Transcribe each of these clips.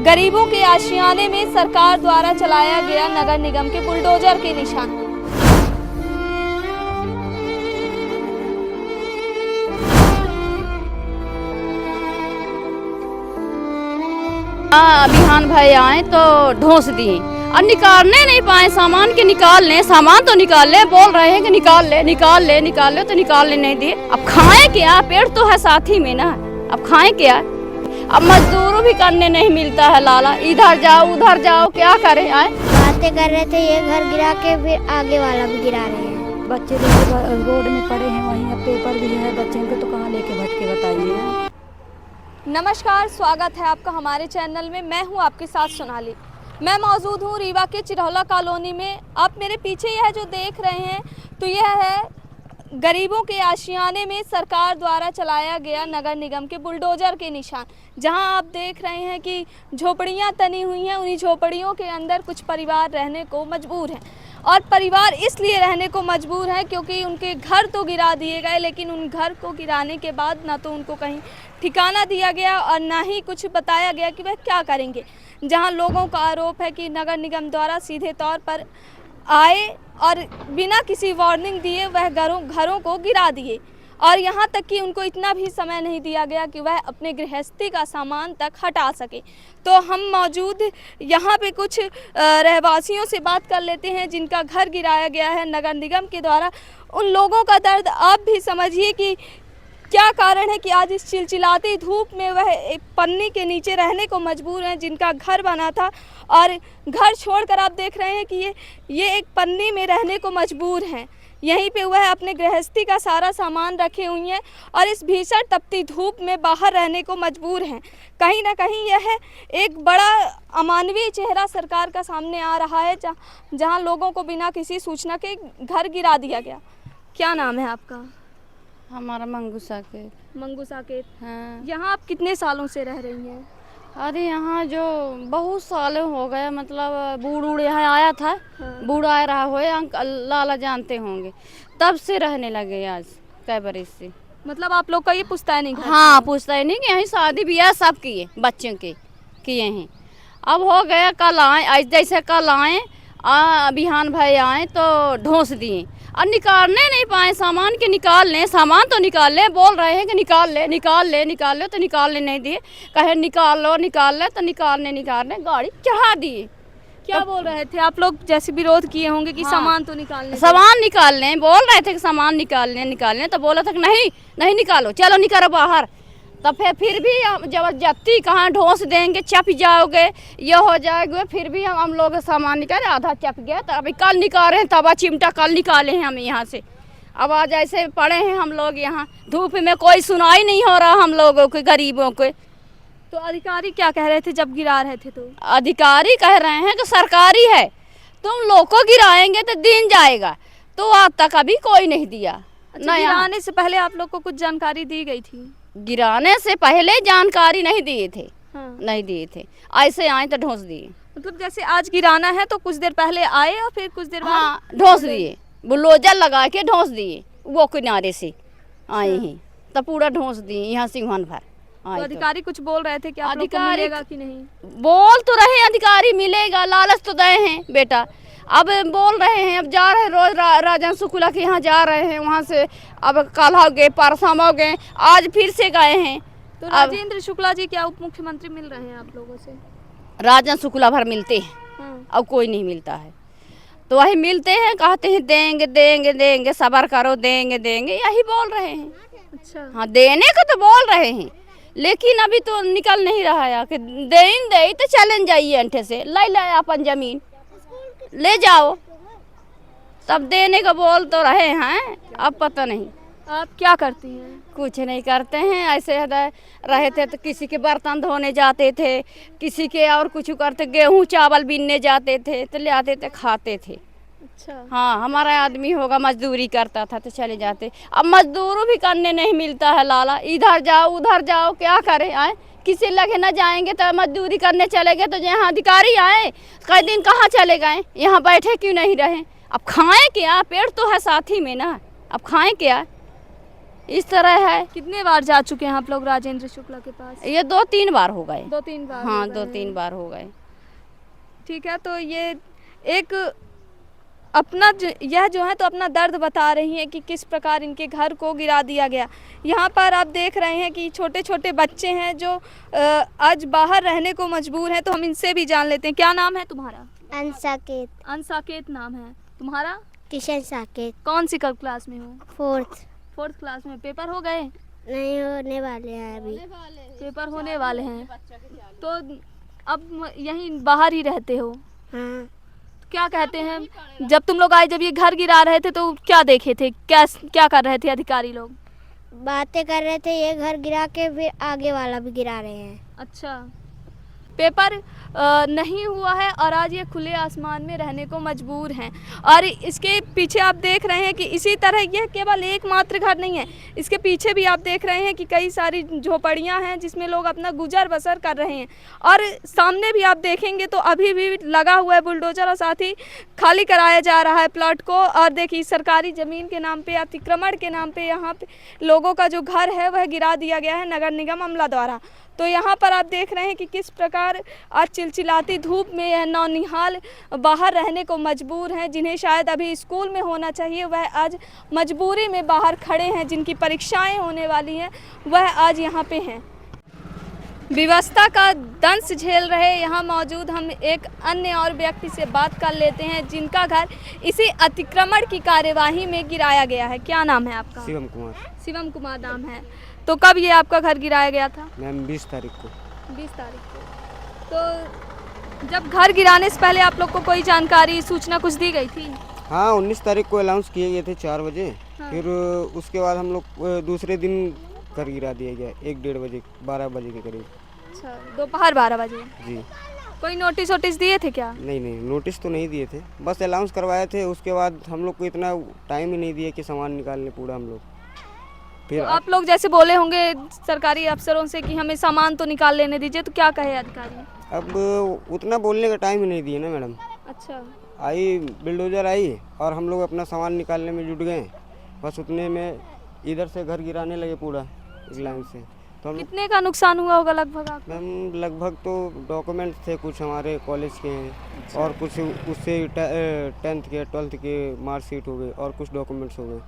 गरीबों के आशियाने में सरकार द्वारा चलाया गया नगर निगम के बुलडोजर के निशान। अभियान भाई आए तो ढोस दिए और निकालने नहीं पाए सामान के। निकाल लें सामान तो निकाल लें, बोल रहे हैं कि निकाल ले तो निकालने नहीं दिए। अब खाएं क्या, पेट तो है साथ ही में ना, अब खाएं क्या। अब मजदूरों भी करने नहीं मिलता है लाला, इधर जाओ उधर जाओ, क्या करें। आए बातें कर रहे थे, ये घर गिरा के फिर आगे वाला भी गिरा रहे हैं। बच्चे देखिए रोड में पड़े हैं, वहीं अब पेपर भी है बच्चों को, तो कहाँ लेके भटके बताइए। नमस्कार, स्वागत है आपका हमारे चैनल में। मैं हूं आपके साथ सोनाली। मैं मौजूद हूं रीवा के चिरौला कॉलोनी में। आप मेरे पीछे यह जो देख रहे हैं तो यह है गरीबों के आशियाने में सरकार द्वारा चलाया गया नगर निगम के बुलडोजर के निशान। जहां आप देख रहे हैं कि झोपड़ियां तनी हुई हैं, उन्हीं झोपड़ियों के अंदर कुछ परिवार रहने को मजबूर हैं। और परिवार इसलिए रहने को मजबूर है क्योंकि उनके घर तो गिरा दिए गए, लेकिन उन घर को गिराने के बाद ना तो उनको कहीं ठिकाना दिया गया और ना ही कुछ बताया गया कि वह क्या करेंगे। जहां लोगों का आरोप है कि नगर निगम द्वारा सीधे तौर पर आए और बिना किसी वार्निंग दिए वह घरों को गिरा दिए, और यहाँ तक कि उनको इतना भी समय नहीं दिया गया कि वह अपने गृहस्थी का सामान तक हटा सके। तो हम मौजूद यहाँ पे कुछ रहवासियों से बात कर लेते हैं जिनका घर गिराया गया है नगर निगम के द्वारा। उन लोगों का दर्द आप भी समझिए कि क्या कारण है कि आज इस चिलचिलाती धूप में वह एक पन्नी के नीचे रहने को मजबूर हैं, जिनका घर बना था और घर छोड़कर आप देख रहे हैं कि ये एक पन्नी में रहने को मजबूर हैं। यहीं पे वह अपने गृहस्थी का सारा सामान रखे हुए हैं और इस भीषण तपती धूप में बाहर रहने को मजबूर हैं। कहीं ना कहीं यह एक बड़ा अमानवीय चेहरा सरकार का सामने आ रहा है, जहां लोगों को बिना किसी सूचना के घर गिरा दिया गया। क्या नाम है आपका? हमारा मंगू साकेत। हाँ। यहाँ आप कितने सालों से रह रही हैं? अरे यहाँ जो बहुत साल हो गए, मतलब बूढ़ यहाँ आया था। हाँ। बूढ़ आ रहा हो, लाला जानते होंगे, तब से रहने लगे आज कई बरस से। मतलब आप लोग का ये पुश्तैनी घर? हाँ, पुश्तैनी नहीं कि यहीं शादी ब्याह सब किए, बच्चों के किए हैं। अब हो गया कल आए, जैसे कल आए अभियान भाई आए तो ढोस दिए और निकालने नहीं पाए सामान के। निकाल लें सामान तो निकाल लें, बोल रहे हैं कि निकाल ले तो निकालने नहीं दिए। कहे निकाल ले तो निकालने गाड़ी चढ़ा दिए। क्या तो बोल रहे थे आप लोग? जैसे विरोध किए होंगे कि हाँ, सामान निकाल लें, बोल रहे थे कि सामान निकाल लें तो बोला था कि नहीं निकालो, चलो निकालो बाहर। तो फिर भी जबरदस्ती कहाँ ढोस देंगे, चप जाओगे, ये हो जाएगा। फिर भी हम लोग सामान निकाले, आधा चप गया। तो अभी कल निकाले हैं, तवा चिमटा कल निकाले हैं हम यहाँ से। अब आज ऐसे पड़े हैं हम लोग यहाँ धूप में, कोई सुनाई नहीं हो रहा हम लोगों के, गरीबों के। तो अधिकारी क्या कह रहे थे जब गिरा रहे थे? तो अधिकारी कह रहे हैं कि सरकारी है, तुम लोग को गिराएंगे तो दिन जाएगा। तो आज तक अभी कोई नहीं दिया। अच्छा, गिराने से पहले आप लोग को कुछ जानकारी दी गई थी? गिराने से पहले जानकारी नहीं दिए थे। हाँ। नहीं दिए थे, ऐसे आए तो ढोस दिए। मतलब जैसे आज गिराना है तो कुछ देर पहले आए और फिर कुछ देर बाद? हाँ, ढोस दिए, बुलडोजर लगा के ढोस दिए। वो किनारे से आए हैं तो पूरा ढोस दिए यहाँ सिंहन भर। तो अधिकारी कुछ बोल रहे थे कि आप लोग को मिलेगा कि नहीं? बोल तो रहे अधिकारी मिलेगा, लालच तो गए हैं बेटा। अब बोल रहे हैं, अब जा रहे हैं रोज राजन शुक्ला के यहाँ जा रहे हैं, वहाँ से अब कल हो गए, परसों हो गए, आज फिर से गए हैं। तो राजेंद्र शुक्ला जी क्या उप मुख्यमंत्री मिल रहे हैं आप लोगों से? राजन शुक्ला भर मिलते हैं। हाँ। अब कोई नहीं मिलता है, तो वही मिलते हैं, कहते हैं देंगे सबर करो, देंगे यही बोल रहे हैं। अच्छा। हाँ, देने को तो बोल रहे हैं, लेकिन अभी तो निकल नहीं रहा है कि दे तो चलें जाइए अंठे से ले अपन जमीन ले जाओ, तब देने का बोल तो रहे हैं। अब पता नहीं आप क्या करती हैं? कुछ नहीं करते हैं, ऐसे रहे थे तो किसी के बर्तन धोने जाते थे, किसी के और कुछ करते, गेहूं चावल बीनने जाते थे तो ले आते थे, खाते थे। अच्छा। हाँ, हमारा आदमी होगा मजदूरी करता था तो चले जाते। अब मजदूरों भी करने नहीं मिलता है लाला, इधर जाओ उधर जाओ, क्या करें। आए किसी लगे न जाएंगे तो मजदूरी करने चले गए, तो यहाँ अधिकारी आए कई दिन कहाँ चले गए, यहाँ बैठे क्यों नहीं रहे। अब खाएं क्या, पेट तो है साथ ही में ना, अब खाएं क्या। इस तरह है। कितने बार जा चुके हैं आप लोग राजेंद्र शुक्ला के पास? ये 2-3 बार हो गए। 2-3 बार हाँ, हो गए 2-3 हैं। बार हो गए। ठीक है, तो ये एक अपना यह जो है तो अपना दर्द बता रही हैं कि किस प्रकार इनके घर को गिरा दिया गया। यहाँ पर आप देख रहे हैं कि छोटे छोटे बच्चे हैं जो आज बाहर रहने को मजबूर हैं। तो हम इनसे भी जान लेते हैं। क्या नाम है तुम्हारा? अनसाकेत। अनसाकेत नाम है तुम्हारा? किशन साकेत। कौन सी क्लास में हो? 4th। क्लास में। पेपर हो गए? नहीं होने वाले हैं अभी। पेपर होने वाले हैं तो अब यहीं बाहर ही रहते हो? हाँ। क्या कहते हैं, जब तुम लोग आए, जब ये घर गिरा रहे थे तो क्या देखे थे, क्या कर रहे थे अधिकारी लोग? बातें कर रहे थे, ये घर गिरा के फिर आगे वाला भी गिरा रहे हैं। अच्छा, पेपर नहीं हुआ है और आज ये खुले आसमान में रहने को मजबूर हैं। और इसके पीछे आप देख रहे हैं कि इसी तरह यह केवल एकमात्र घर नहीं है, इसके पीछे भी आप देख रहे हैं कि कई सारी झोपड़ियां हैं जिसमें लोग अपना गुजर बसर कर रहे हैं। और सामने भी आप देखेंगे तो अभी भी लगा हुआ है बुलडोजर और साथ ही खाली कराया जा रहा है प्लॉट को। और देखिए, सरकारी ज़मीन के नाम पे, अतिक्रमण के नाम पे यहाँ पे लोगों का जो घर है वह गिरा दिया गया है नगर निगम अमला द्वारा। तो यहाँ पर आप देख रहे हैं कि किस प्रकार आज चिलचिलाती धूप में यह नौनिहाल बाहर रहने को मजबूर हैं। जिन्हें शायद अभी स्कूल में होना चाहिए वह आज मजबूरी में बाहर खड़े हैं। जिनकी परीक्षाएं होने वाली हैं वह आज यहाँ पे हैं। व्यवस्था का दंश झेल रहे यहाँ मौजूद हम एक अन्य और व्यक्ति से बात कर लेते हैं जिनका घर इसी अतिक्रमण की कार्यवाही में गिराया गया है। क्या नाम है आपका? शिवम कुमार। शिवम कुमार नाम है। तो कब ये आपका घर गिराया गया था? मैम 20 तारीख को। 20 तारीख को। तो जब घर गिराने से पहले आप लोग को कोई जानकारी, सूचना कुछ दी गई थी? हाँ, 19 तारीख को अनाउंस किए गए थे 4 बजे। हाँ। फिर उसके बाद हम लोग दूसरे दिन घर गिरा दिया गया 1-1:30 बजे, 12 बजे के करीब। अच्छा, दोपहर 12 बजे। जी। कोई नोटिस वोटिस दिए थे क्या? नहीं, नोटिस तो नहीं दिए थे, बस अनाउंस करवाए थे। उसके बाद हम लोग को इतना टाइम ही नहीं दिया कि सामान निकालने पूरा हम लोग। फिर तो आप लोग जैसे बोले होंगे सरकारी अफसरों से कि हमें सामान तो निकाल लेने दीजिए, तो क्या कहे अधिकारी? अब उतना बोलने का टाइम ही नहीं दिया ना मैडम। अच्छा। आई बिल्डोजर आई और हम लोग अपना सामान निकालने में जुट गए। बस उतने में इधर से घर गिराने लगे पूरा एक लाइन से। तो हम कितने का नुकसान हुआ होगा लगभग आपको? मैम लगभग तो डॉक्यूमेंट्स थे कुछ हमारे कॉलेज के हैं और कुछ उससे 10th के 12th के मार्कशीट हो गए और कुछ डॉक्यूमेंट्स हो गए।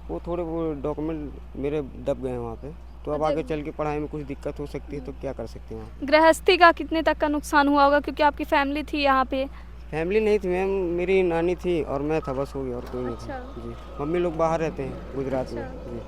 वो थोड़े वो डॉक्यूमेंट मेरे दब गए हैं वहाँ पे। तो अब आगे चल के पढ़ाई में कुछ दिक्कत हो सकती है, तो क्या कर सकते हैं वहाँ। गृहस्थी का कितने तक का नुकसान हुआ होगा, क्योंकि आपकी फैमिली थी यहाँ पे? फैमिली नहीं थी मैम, मेरी नानी थी और मैं था, बस हो गया और कोई नहीं था। जी, मम्मी लोग बाहर रहते हैं गुजरात में। जी।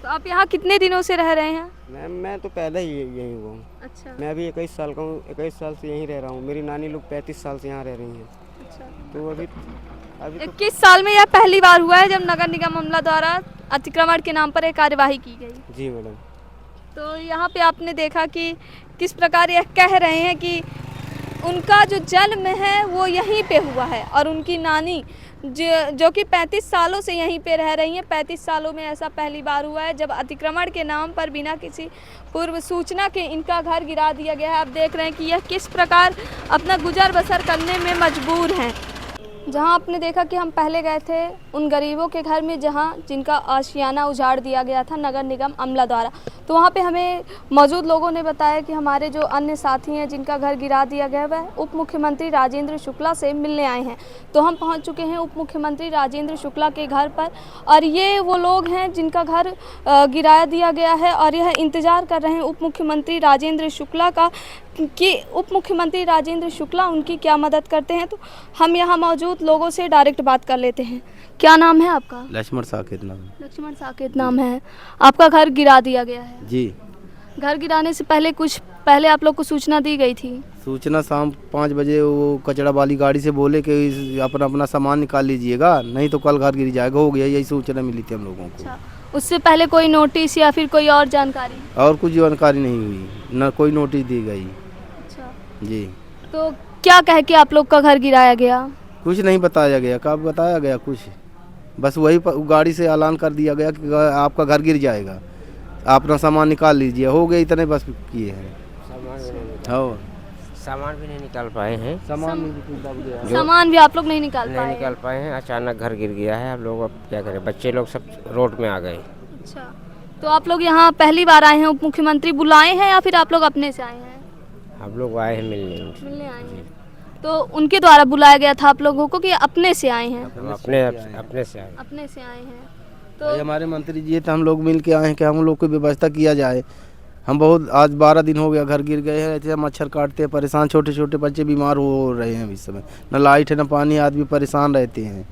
तो आप यहाँ कितने दिनों से रह रहे हैं? मैम मैं तो पैदा ही यहीं हुआ हूँ। अच्छा। मैं अभी 21 साल का हूँ, 21 साल से यहीं रह रहा हूँ। मेरी नानी लोग 35 साल से यहाँ रह रही हैं। अच्छा। तो अभी तो 21 साल में यह पहली बार हुआ है जब नगर निगम अमला द्वारा अतिक्रमण के नाम पर एक कार्यवाही की गई। जी मैडम। तो यहाँ पे आपने देखा कि किस प्रकार यह कह रहे हैं कि उनका जो जन्म है वो यहीं पे हुआ है और उनकी नानी जो कि 35 सालों से यहीं पे रह रही हैं। 35 सालों में ऐसा पहली बार हुआ है जब अतिक्रमण के नाम पर बिना किसी पूर्व सूचना के इनका घर गिरा दिया गया है। आप देख रहे हैं कि यह किस प्रकार अपना गुजर बसर करने में मजबूर हैं। जहां आपने देखा कि हम पहले गए थे उन गरीबों के घर में जिनका आशियाना उजाड़ दिया गया था नगर निगम अमला द्वारा, तो वहां पे हमें मौजूद लोगों ने बताया कि हमारे जो अन्य साथी हैं जिनका घर गिरा दिया गया वह उप मुख्यमंत्री राजेंद्र शुक्ला से मिलने आए हैं। तो हम पहुंच चुके हैं उप मुख्यमंत्री राजेंद्र शुक्ला के घर पर और ये वो लोग हैं जिनका घर गिरा दिया गया है और यह इंतज़ार कर रहे हैं उप मुख्यमंत्री राजेंद्र शुक्ला का कि उप मुख्यमंत्री राजेंद्र शुक्ला उनकी क्या मदद करते हैं। तो हम यहाँ मौजूद लोगों से डायरेक्ट बात कर लेते हैं। क्या नाम है आपका? लक्ष्मण साकेत नाम। लक्ष्मण साकेत नाम है। आपका घर गिरा दिया गया है? जी। घर गिराने से पहले आप लोग को सूचना दी गई थी? सूचना शाम 5 बजे वो कचरा वाली गाड़ी से बोले कि अपना अपना सामान निकाल लीजिएगा, नहीं तो कल घर गिर जाएगा। हो गया, यही सूचना मिली थी हम लोगों को। अच्छा, उससे पहले कोई नोटिस या फिर कोई और जानकारी? और कुछ जानकारी नहीं हुई, न कोई नोटिस दी गई। अच्छा जी। तो क्या कह के आप लोग का घर गिराया गया? कुछ नहीं बताया गया। कब बताया गया कुछ? बस वही गाड़ी से ऐलान कर दिया गया कि आपका घर गिर जाएगा, अपना सामान निकाल लीजिए। हो गया, इतने बस किए हैं। सामान भी नहीं निकाल पाए हैं। सामान भी आप लोग नहीं निकाल पाए हैं। अचानक घर गिर गया है। अब लोग अब क्या करें, बच्चे लोग सब रोड में आ गए। अच्छा, तो आप लोग यहाँ पहली बार आए हैं, उप मुख्यमंत्री बुलाए हैं या फिर आप लोग अपने से आए हैं? हम लोग आए हैं मिलने उनसे। मिलने आए हैं। तो उनके द्वारा बुलाया गया था आप लोगों को कि अपने से आए हैं? हम अपने से आए। अपने से आए हैं। भाई तो हमारे मंत्री जी तो हम लोग मिल के आए हैं कि हम लोग को व्यवस्था किया जाए। हम बहुत आज 12 दिन हो गया, घर गिर गए हैं, ऐसे मच्छर काटते हैं, परेशान, छोटे छोटे बच्चे बीमार हो रहे हैं इस समय, न लाइट है न पानी, आदमी परेशान रहते हैं।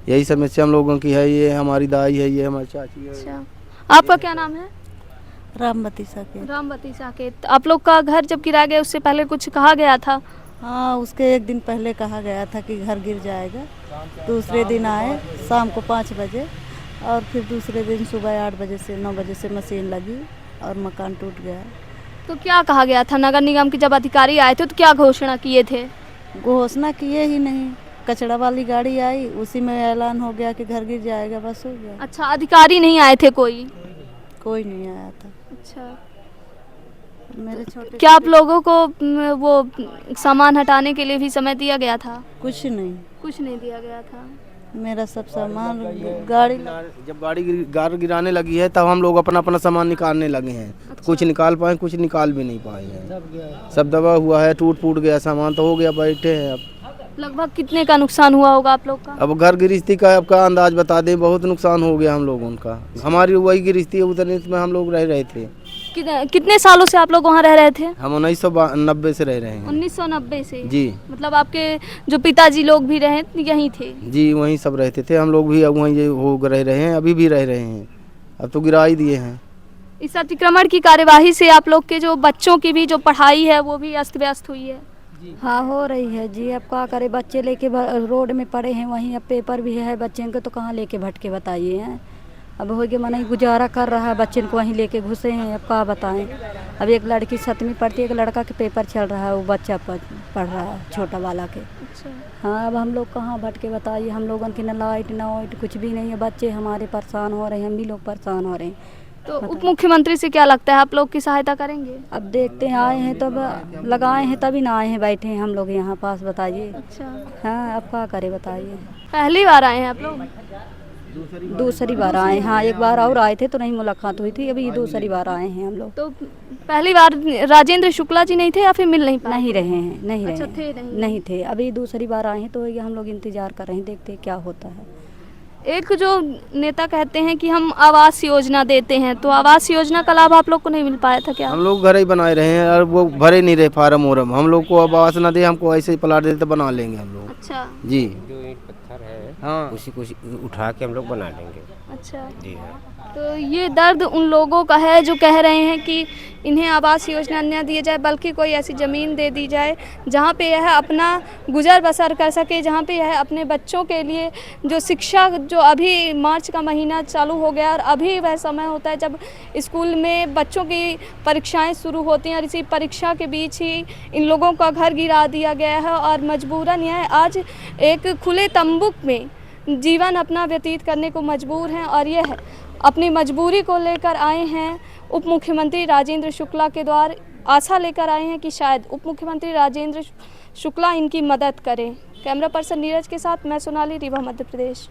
यही समस्या हम लोगों की है। ये हमारी दाई है, ये हमारी चाची है। अच्छा, आपका क्या नाम है? रामवती साके। रामवती साकेत। आप लोग का घर जब गिरा गया उससे पहले कुछ कहा गया था? हाँ, उसके एक दिन पहले कहा गया था कि घर गिर जाएगा। दूसरे दिन आए शाम को 5 बजे और फिर दूसरे दिन सुबह 8 बजे से 9 बजे से मशीन लगी और मकान टूट गया। तो क्या कहा गया था? नगर निगम के जब अधिकारी आए थे तो क्या घोषणा किए थे? घोषणा किए ही नहीं, कचरा वाली गाड़ी आई, उसी में ऐलान हो गया कि घर गिर जाएगा, बस हो गया। अच्छा, अधिकारी नहीं आए थे कोई? कोई नहीं आया था। अच्छा, मेरे छोटे क्या आप लोगों को वो सामान हटाने के लिए भी समय दिया गया था? कुछ नहीं, कुछ नहीं दिया गया था। मेरा सब सामान गाड़ी जब गाड़ी गिराने लगी है तब हम लोग अपना अपना सामान निकालने लगे हैं। कुछ निकाल पाए, कुछ निकाल भी नहीं पाए हैं। सब दबा हुआ है, टूट फूट गया सामान, तो हो गया, बैठे हैं। अब लगभग कितने का नुकसान हुआ होगा आप लोग का? अब घर गृहस्थी का आपका अंदाज बता दें, बहुत नुकसान हो गया हम लोगों का। हमारी वही गृहस्थी है, उतने में हम लोग रह रहे थे। कितने सालों से आप लोग वहाँ रह रहे थे? हम 1990 से रह रहे हैं। 1990 से? जी। मतलब आपके जो पिताजी लोग भी रहे यहीं थे? जी, वहीं सब रहते थे। हम लोग भी अब वहीं हो रह रहे हैं, अभी भी रह रहे हैं। अब तो गिरा ही दिए हैं। इस अतिक्रमण की कार्यवाही से आप लोग के जो बच्चों की भी जो पढ़ाई है वो भी अस्त व्यस्त हुई है? हाँ, हो रही है जी। अब क्या करे, बच्चे लेके रोड में पड़े हैं, वहीं अब पेपर भी है बच्चे को, तो कहाँ लेके भटके बताइए हैं। अब हो गया मन गुजारा कर रहा है, बच्चे को वहीं लेके घुसे हैं। अब क्या बताएं। अब एक लड़की 7वीं पढ़ती है, एक लड़का के पेपर चल रहा है, वो बच्चा पढ़ रहा है, छोटा वाला के। अच्छा। हाँ, अब हम लोग कहाँ भटके बताइए। हम लोगों की न लाइट न वाइट कुछ भी नहीं है, बच्चे हमारे परेशान हो रहे हैं, हम भी लोग परेशान हो रहे हैं। तो उप मुख्यमंत्री से क्या लगता है, आप लोग की सहायता करेंगे? अब देखते हैं, आए हैं तब लगाए हैं, तभी ना आए हैं, बैठे हैं हम लोग यहाँ पास, बताइए। अच्छा, हाँ, अब क्या करे बताइए। पहली बार आए हैं आप लोग? दूसरी बार आए। हाँ, एक बार और आए थे तो नहीं मुलाकात हुई थी, अभी दूसरी बार आए हैं हम लोग। तो पहली बार राजेंद्र शुक्ला जी नहीं थे या फिर मिल नहीं पाए? नहीं रहे हैं, नहीं अच्छा, रहे थे हैं। नहीं? नहीं थे, अभी दूसरी बार आए हैं तो ये हम लोग इंतजार कर रहे हैं, देखते हैं क्या होता है। एक जो नेता कहते हैं कि हम आवास योजना देते हैं, तो आवास योजना का लाभ आप लोग को नहीं मिल पाया था क्या? हम लोग घर ही बनाए रहे हैं और वो भरे नहीं रहे फार्म वोरम। हम लोग को अब आवास न दे, हमको ऐसे ही प्लाट देते बना लेंगे हम लोग। अच्छा जी। जो ईंट पत्थर है हाँ, उसी को उठा के हम लोग बना लेंगे। अच्छा। जी हाँ। तो ये दर्द उन लोगों का है जो कह रहे हैं कि इन्हें आवास योजना न दिए जाए, बल्कि कोई ऐसी ज़मीन दे दी जाए जहाँ पे यह अपना गुजर बसर कर सके, जहाँ पे यह अपने बच्चों के लिए जो शिक्षा, जो अभी मार्च का महीना चालू हो गया और अभी वह समय होता है जब स्कूल में बच्चों की परीक्षाएं शुरू होती हैं, और इसी परीक्षा के बीच ही इन लोगों का घर गिरा दिया गया है और मजबूरन यह आज एक खुले तंबू में जीवन अपना व्यतीत करने को मजबूर हैं। और यह अपनी मजबूरी को लेकर आए हैं उप मुख्यमंत्री राजेंद्र शुक्ला के द्वार, आशा लेकर आए हैं कि शायद उप मुख्यमंत्री राजेंद्र शुक्ला इनकी मदद करें। कैमरा पर्सन नीरज के साथ मैं सोनाली, रीवा, मध्य प्रदेश।